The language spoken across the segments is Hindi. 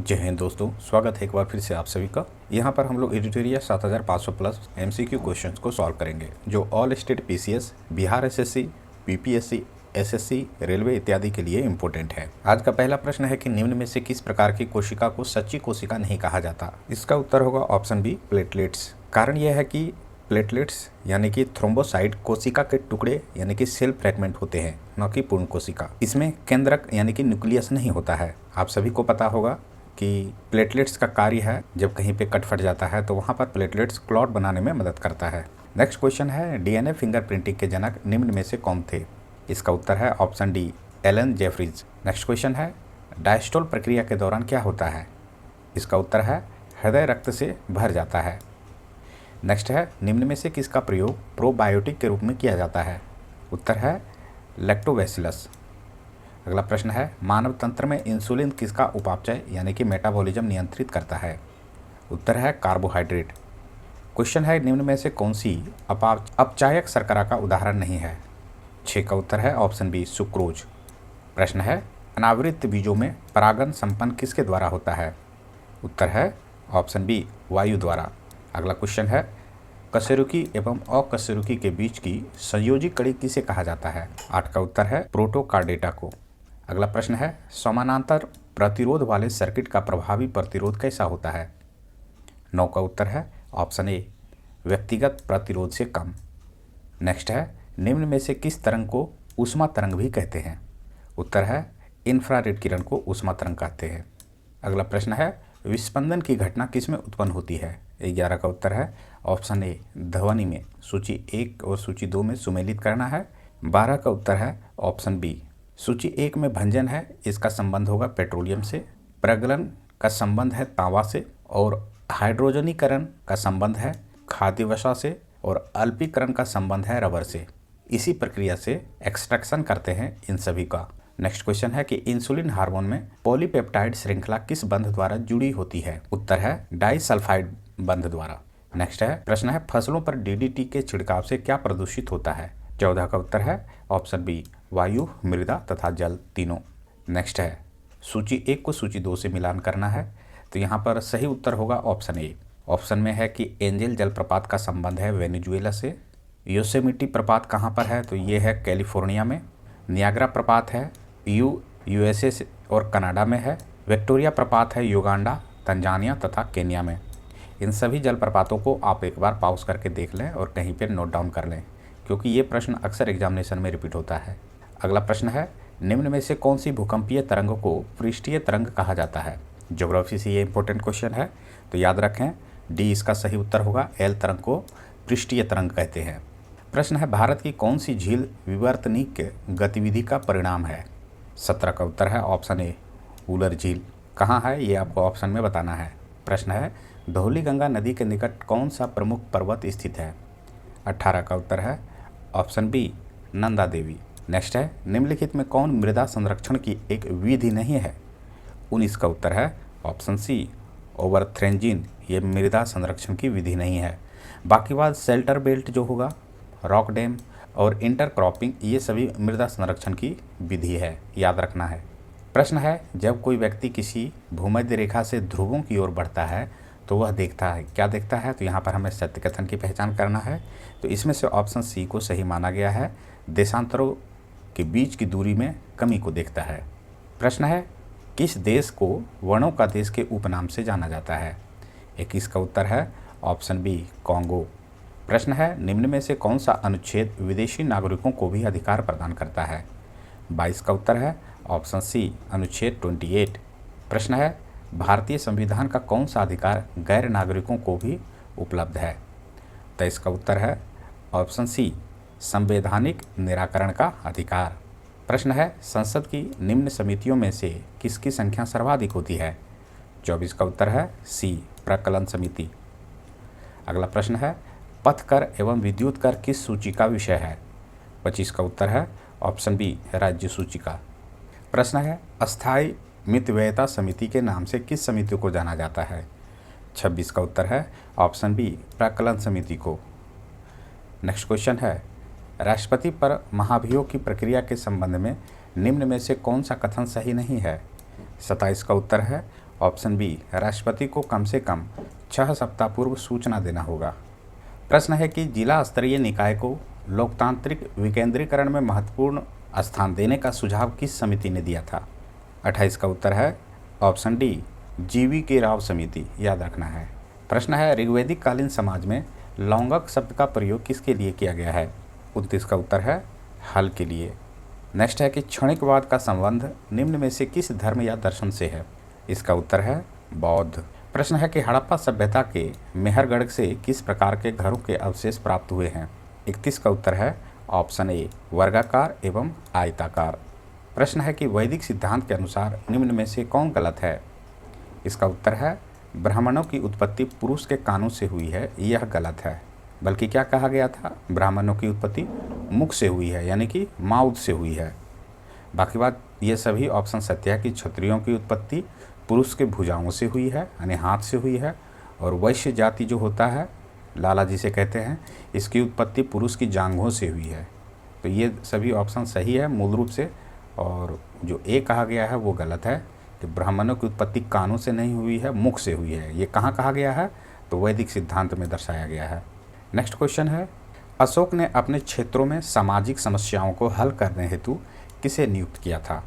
जय हिंद दोस्तों, स्वागत है एक बार फिर से आप सभी का। यहाँ पर हम लोग एडिटोरियल 7500 प्लस एमसीक्यू क्वेश्चंस को सॉल्व करेंगे जो all state PCS, Bihar SSC, PPSC, SSC, railway इत्यादि के लिए इम्पोर्टेंट है। आज का पहला प्रश्न है कि निम्न में से किस प्रकार की कोशिका को सच्ची कोशिका नहीं कहा जाता। इसका उत्तर होगा ऑप्शन बी, प्लेटलेट्स। कारण यह है कि प्लेटलेट्स यानी कि थ्रोम्बोसाइट कोशिका के टुकड़े यानी कि सेल फ्रैगमेंट होते हैं, न कि पूर्ण कोशिका। इसमें केंद्रक यानी कि न्यूक्लियस नहीं होता है। आप सभी को पता होगा कि प्लेटलेट्स का कार्य है, जब कहीं पे कट फट जाता है तो वहाँ पर प्लेटलेट्स क्लॉट बनाने में मदद करता है। नेक्स्ट क्वेश्चन है, डीएनए फिंगरप्रिंटिंग के जनक निम्न में से कौन थे। इसका उत्तर है option D, Alan Jeffreys. Next question है, डायस्टोल प्रक्रिया के दौरान क्या होता है। इसका उत्तर है हृदय रक्त से भर जाता है। नेक्स्ट है, निम्न में से किसका प्रयोग प्रोबायोटिक के रूप में किया जाता है। उत्तर है लैक्टोबैसिलस। अगला प्रश्न है, मानव तंत्र में इंसुलिन किसका उपापचय यानी कि मेटाबॉलिज्म नियंत्रित करता है। उत्तर है कार्बोहाइड्रेट। क्वेश्चन है, निम्न में से कौन सी अपचायक शर्करा का उदाहरण नहीं है। 6 का उत्तर है ऑप्शन बी, सुक्रोज। प्रश्न है, अनावृत बीजों में परागण संपन्न किसके द्वारा होता है। उत्तर है ऑप्शन बी, वायु द्वारा। अगला क्वेश्चन है, कशेरुकी एवं अकशेरुकी के बीच की संयोजी कड़ी किसे कहा जाता है। 8 का उत्तर है प्रोटोकार्डेटा को। अगला प्रश्न है, समानांतर प्रतिरोध वाले सर्किट का प्रभावी प्रतिरोध कैसा होता है। 9 का उत्तर है ऑप्शन ए, व्यक्तिगत प्रतिरोध से कम। नेक्स्ट है, निम्न में से किस तरंग को ऊष्मा तरंग भी कहते हैं। उत्तर है इंफ्रारेड किरण को ऊष्मा तरंग कहते हैं। अगला प्रश्न है, विस्पंदन की घटना किस में उत्पन्न होती है। 11 का उत्तर है ऑप्शन ए, ध्वनि में। सूची 1 और सूची 2 में सुमेलित करना है। 12 का उत्तर है ऑप्शन बी, सूची 1 में भंजन है, इसका संबंध होगा पेट्रोलियम से। प्रगलन का संबंध है तांबा से, और हाइड्रोजनीकरण का संबंध है खाद्य वसा से, और अल्पीकरण का संबंध है रबर से। इसी प्रक्रिया से एक्सट्रैक्शन करते हैं इन सभी का। नेक्स्ट क्वेश्चन है कि इंसुलिन हार्मोन में पॉलीपेप्टाइड श्रृंखला किस बंध द्वारा जुड़ी होती है। उत्तर है डाइसल्फाइड बंध द्वारा। नेक्स्ट है, प्रश्न है, फसलों पर डीडीटी के छिड़काव से क्या प्रदूषित होता है। 14 का उत्तर है ऑप्शन बी, वायु, मृदा तथा जल तीनों। नेक्स्ट है, सूची 1 को सूची 2 से मिलान करना है, तो यहाँ पर सही उत्तर होगा ऑप्शन ए। ऑप्शन में है कि एंजल जलप्रपात का संबंध है वेनेजुएला से। योसेमिटी प्रपात कहाँ पर है, तो ये है कैलिफोर्निया में। नियाग्रा प्रपात है यूएसए और कनाडा में है। विक्टोरिया प्रपात है युगांडा, तंजानिया तथा केन्या में। इन सभी जलप्रपातों को आप एक बार पॉज करके देख लें और कहीं पर नोट डाउन कर लें, क्योंकि ये प्रश्न अक्सर एग्जामिनेशन में रिपीट होता है। अगला प्रश्न है, निम्न में से कौन सी भूकंपीय तरंग को पृष्ठीय तरंग कहा जाता है। ज्योग्राफी से ये इंपॉर्टेंट क्वेश्चन है, तो याद रखें डी इसका सही उत्तर होगा। एल तरंग को पृष्ठीय तरंग कहते हैं। प्रश्न है, भारत की कौन सी झील विवर्तनिक गतिविधि का परिणाम है। 17 का उत्तर है ऑप्शन ए, उलर झील। कहाँ है ये आपको ऑप्शन में बताना है। प्रश्न है, धौलीगंगा नदी के निकट कौन सा प्रमुख पर्वत स्थित है। 18 का उत्तर है option B, Nanda Devi. Next है, निम्नलिखित में कौन मृदा संरक्षण की एक विधि नहीं है। 19 का उत्तर है ऑप्शन सी, ओवरथ्रेंजिन। ये मृदा संरक्षण की विधि नहीं है। बाकी बात शेल्टर बेल्ट जो होगा, रॉक डैम और इंटरक्रॉपिंग, ये सभी मृदा संरक्षण की विधि है, याद रखना है। प्रश्न है, जब कोई व्यक्ति किसी भूमध्य रेखा से ध्रुवों की ओर बढ़ता है तो वह देखता है, क्या देखता है, तो यहाँ पर हमें सत्य कथन की पहचान करना है। तो इसमें से ऑप्शन सी को सही माना गया है, देशांतरों के बीच की दूरी में कमी को देखता है। प्रश्न है, किस देश को वर्णों का देश के उपनाम से जाना जाता है। 21 का उत्तर है ऑप्शन बी, कॉन्गो। प्रश्न है, निम्न में से कौन सा अनुच्छेद विदेशी नागरिकों को भी अधिकार प्रदान करता है। 22 का उत्तर है ऑप्शन सी, अनुच्छेद 28। प्रश्न है, भारतीय संविधान का कौन सा अधिकार गैर नागरिकों को भी उपलब्ध है। 23 का उत्तर है ऑप्शन सी, संवैधानिक निराकरण का अधिकार। प्रश्न है, संसद की निम्न समितियों में से किसकी संख्या सर्वाधिक होती है। 24 का उत्तर है सी, प्रकलन समिति। अगला प्रश्न है, पथ कर एवं विद्युत कर किस सूची का विषय है। 25 का उत्तर है ऑप्शन बी, राज्य सूची का। प्रश्न है, अस्थायी मितव्ययता समिति के नाम से किस समिति को जाना जाता है। 26 का उत्तर है ऑप्शन बी, प्राक्कलन समिति को। नेक्स्ट क्वेश्चन है, राष्ट्रपति पर महाभियोग की प्रक्रिया के संबंध में निम्न में से कौन सा कथन सही नहीं है। 27 का उत्तर है ऑप्शन बी, राष्ट्रपति को कम से कम 6 सप्ताह पूर्व सूचना देना होगा। प्रश्न है कि जिला स्तरीय निकाय को लोकतांत्रिक विकेंद्रीकरण में महत्वपूर्ण स्थान देने का सुझाव किस समिति ने दिया था? 28 का उत्तर है ऑप्शन डी, जीवी के राव समिति, याद रखना है। प्रश्न है ऋग्वैदिक कालीन समाज में लौंगक शब्द का प्रयोग किसके लिए किया गया है? 29 का उत्तर है हल के लिए। नेक्स्ट है कि क्षणिकवाद का संबंध निम्न में से किस धर्म या दर्शन से है? इसका उत्तर है बौद्ध। प्रश्न है कि हड़प्पा सभ्यता के मेहरगढ़ से किस प्रकार के घरों के अवशेष प्राप्त हुए हैं? 31 का उत्तर है ऑप्शन ए, वर्गाकार एवं आयताकार। प्रश्न है कि वैदिक सिद्धांत के अनुसार निम्न में से कौन गलत है? इसका उत्तर है ब्राह्मणों की उत्पत्ति पुरुष के कानों से हुई है, यह गलत है। बल्कि क्या कहा गया था? ब्राह्मणों की उत्पत्ति मुख से हुई है, यानी कि माउथ से हुई है। बाकी बात ये सभी ऑप्शन सत्य है कि क्षत्रियों की उत्पत्ति पुरुष के भुजाओं से हुई है, यानी हाथ से हुई है। और वैश्य जाति जो होता है, लाला जिसे कहते हैं, इसकी उत्पत्ति पुरुष की जांघों से हुई है। तो ये सभी ऑप्शन सही है मूल रूप से। और जो ए कहा गया है वो गलत है कि ब्राह्मणों की उत्पत्ति कानों से नहीं हुई है, मुख से हुई है। ये कहाँ कहा गया है? तो वैदिक सिद्धांत में दर्शाया गया है। नेक्स्ट क्वेश्चन है अशोक ने अपने क्षेत्रों में सामाजिक समस्याओं को हल करने हेतु किसे नियुक्त किया था?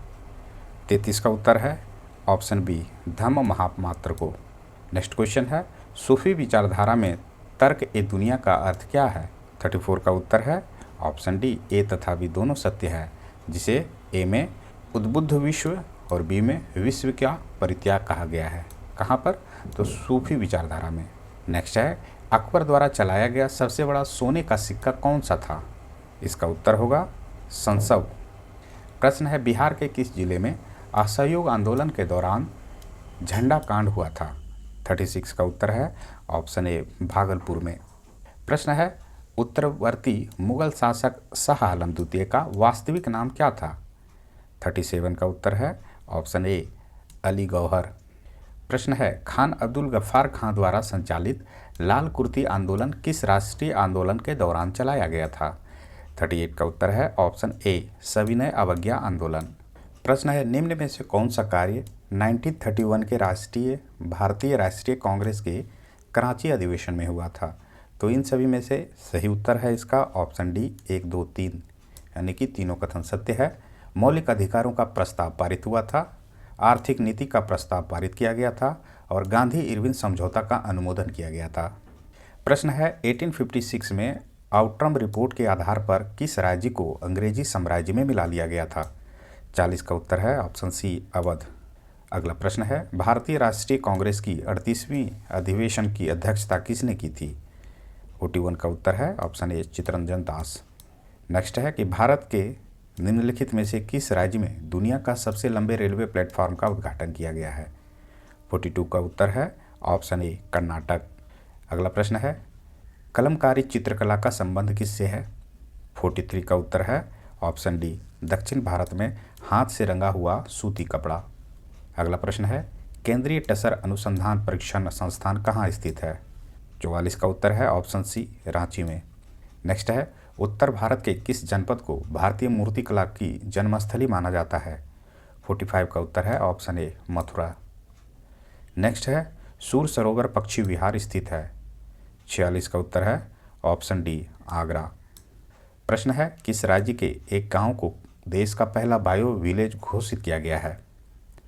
33 का उत्तर है ऑप्शन बी, धम्म महापात्र को। नेक्स्ट क्वेश्चन है सूफी विचारधारा में तर्क ए दुनिया का अर्थ क्या है? 34 का उत्तर है ऑप्शन डी, ए तथा बी दोनों सत्य है, जिसे ए में उद्बुद्ध विश्व और बी में विश्व का परित्याग कहा गया है। कहाँ पर? तो सूफी विचारधारा में। नेक्स्ट है अकबर द्वारा चलाया गया सबसे बड़ा सोने का सिक्का कौन सा था? इसका उत्तर होगा संसव। प्रश्न है बिहार के किस जिले में असहयोग आंदोलन के दौरान झंडा कांड हुआ था? 36 का उत्तर है ऑप्शन ए, भागलपुर में। प्रश्न है उत्तरवर्ती मुगल शासक शाह आलम द्वितीय का वास्तविक नाम क्या था? 37 का उत्तर है ऑप्शन ए, अली गौहर। प्रश्न है खान अब्दुल गफ्फार खां द्वारा संचालित लाल कुर्ती आंदोलन किस राष्ट्रीय आंदोलन के दौरान चलाया गया था? 38 का उत्तर है ऑप्शन ए, सविनय अवज्ञा आंदोलन। प्रश्न है निम्न में से कौन सा कार्य 1931 के भारतीय राष्ट्रीय कांग्रेस के कराची अधिवेशन में हुआ था? तो इन सभी में से सही उत्तर है इसका ऑप्शन डी, 1, 2, 3, यानी कि तीनों कथन सत्य है। मौलिक अधिकारों का प्रस्ताव पारित हुआ था, आर्थिक नीति का प्रस्ताव पारित किया गया था और गांधी इरविन समझौता का अनुमोदन किया गया था। प्रश्न है 1856 में आउट्रम रिपोर्ट के आधार पर किस राज्य को अंग्रेजी साम्राज्य में मिला लिया गया था? 40 का उत्तर है ऑप्शन सी, अवध। अगला प्रश्न है भारतीय राष्ट्रीय कांग्रेस की 38वीं अधिवेशन की अध्यक्षता किसने की थी? 41 का उत्तर है option A, Chittaranjan Das. Next है कि भारत के निम्नलिखित में से किस राज्य में दुनिया का सबसे लंबे रेलवे प्लेटफॉर्म का उद्घाटन किया गया है? 42 का उत्तर है ऑप्शन ए, कर्नाटक। अगला प्रश्न है कलमकारी चित्रकला का संबंध किससे है? 43 का उत्तर है ऑप्शन डी, दक्षिण भारत में हाथ से रंगा हुआ सूती कपड़ा। अगला प्रश्न है केंद्रीय टसर अनुसंधान परीक्षण संस्थान कहाँ स्थित है? 44 का उत्तर है ऑप्शन सी, रांची में। नेक्स्ट है उत्तर भारत के किस जनपद को भारतीय मूर्तिकला की जन्मस्थली माना जाता है? 45 का उत्तर है ऑप्शन ए, मथुरा। नेक्स्ट है सूर सरोवर पक्षी विहार स्थित है? 46 का उत्तर है ऑप्शन डी, आगरा। प्रश्न है किस राज्य के एक गांव को देश का पहला बायो विलेज घोषित किया गया है?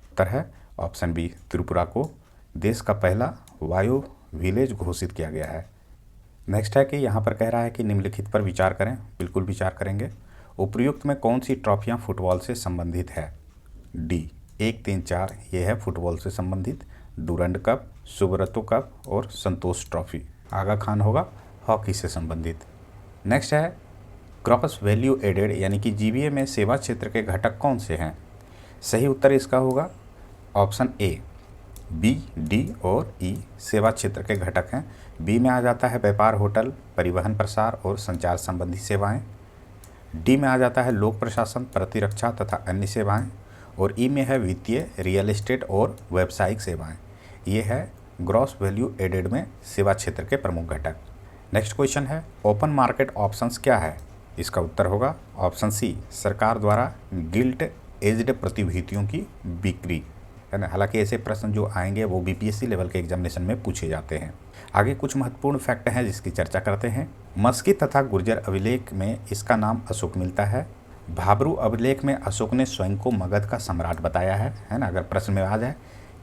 उत्तर है ऑप्शन बी, त्रिपुरा को देश का पहला बायो विलेज घोषित किया गया है। नेक्स्ट है कि यहाँ पर कह रहा है कि निम्नलिखित पर विचार करें। बिल्कुल विचार करेंगे। उपर्युक्त में कौन सी ट्रॉफियाँ फुटबॉल से संबंधित है? डी, 1, 3, 4 ये है फुटबॉल से संबंधित। डूरंड कप, सुब्रतो कप और संतोष ट्रॉफी। आगा खान होगा हॉकी से संबंधित। नेक्स्ट है ग्रॉस वैल्यू एडेड यानी कि जीबीए में सेवा क्षेत्र के घटक कौन से हैं? सही उत्तर इसका होगा ऑप्शन ए, बी, डी और ई सेवा क्षेत्र के घटक हैं। बी में आ जाता है व्यापार, होटल, परिवहन, प्रसार और संचार संबंधी सेवाएं। डी में आ जाता है लोक प्रशासन, प्रतिरक्षा तथा अन्य सेवाएं। और ई में है वित्तीय, रियल एस्टेट और व्यावसायिक सेवाएं। ये है ग्रॉस वैल्यू एडेड में सेवा क्षेत्र के प्रमुख घटक। नेक्स्ट क्वेश्चन है ओपन मार्केट ऑप्शंस क्या है? इसका उत्तर होगा ऑप्शन सी, सरकार द्वारा गिल्ट एज्ड प्रतिभूतियों की बिक्री। है ना। हालांकि ऐसे प्रश्न जो आएंगे वो बीपीएससी लेवल के एग्जामिनेशन में पूछे जाते हैं। आगे कुछ महत्वपूर्ण फैक्ट हैं जिसकी चर्चा करते हैं। मस्की तथा गुर्जर अभिलेख में इसका नाम अशोक मिलता है। भाब्रू अभिलेख में अशोक ने स्वयं को मगध का सम्राट बताया है ना। अगर प्रश्न में आ जाए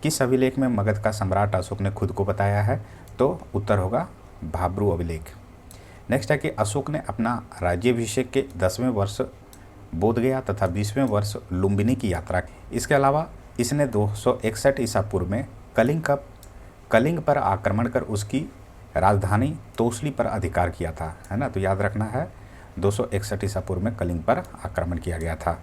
किस अभिलेख में मगध का सम्राट अशोक ने खुद को बताया है, तो उत्तर होगा भाब्रू अभिलेख। नेक्स्ट है कि अशोक ने अपना राज्याभिषेक के 10वें वर्ष बोध गया तथा 20वें वर्ष लुम्बिनी की यात्रा की। इसके अलावा इसने 261 ईसा पूर्व में कलिंग पर आक्रमण कर उसकी राजधानी तोसली पर अधिकार किया था, है ना। तो याद रखना है 261 ईसा पूर्व में कलिंग पर आक्रमण किया गया था।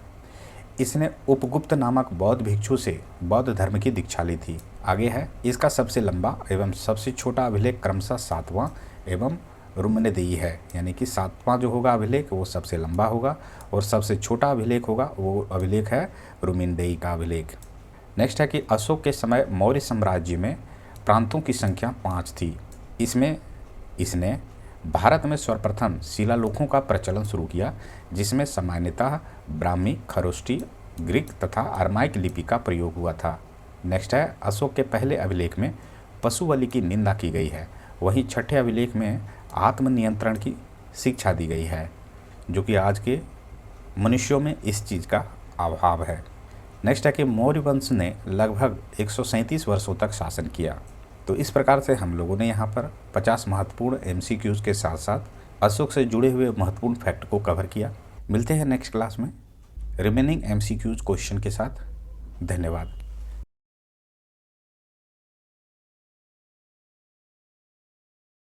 इसने उपगुप्त नामक बौद्ध भिक्षु से बौद्ध धर्म की दीक्षा ली थी। आगे है इसका सबसे लंबा एवं सबसे छोटा अभिलेख क्रमशः 7वां एवं रुमनेदेई है, यानी कि 7वां जो होगा अभिलेख वो सबसे लंबा होगा और सबसे छोटा अभिलेख होगा वो अभिलेख है रुमनेदेई का अभिलेख। नेक्स्ट है कि अशोक के समय मौर्य साम्राज्य में प्रांतों की संख्या 5 थी। इसमें इसने भारत में सर्वप्रथम शिलालेखों का प्रचलन शुरू किया, जिसमें सामान्यतः ब्राह्मी, खरोष्टी, ग्रीक तथा अरमाइक लिपि का प्रयोग हुआ था। नेक्स्ट है अशोक के पहले अभिलेख में पशु बलि की निंदा की गई है। वहीं छठे अभिलेख में आत्मनियंत्रण की शिक्षा दी गई है, जो कि आज के मनुष्यों में इस चीज़ का अभाव है। नेक्स्ट है कि मौर्य वंश ने लगभग 137 वर्षों तक शासन किया। तो इस प्रकार से हम लोगों ने यहाँ पर 50 महत्वपूर्ण एमसीक्यूज़ के साथ साथ अशोक से जुड़े हुए महत्वपूर्ण फैक्ट को कवर किया। मिलते हैं नेक्स्ट क्लास में रिमेनिंग एमसीक्यूज़ क्वेश्चन के साथ। धन्यवाद।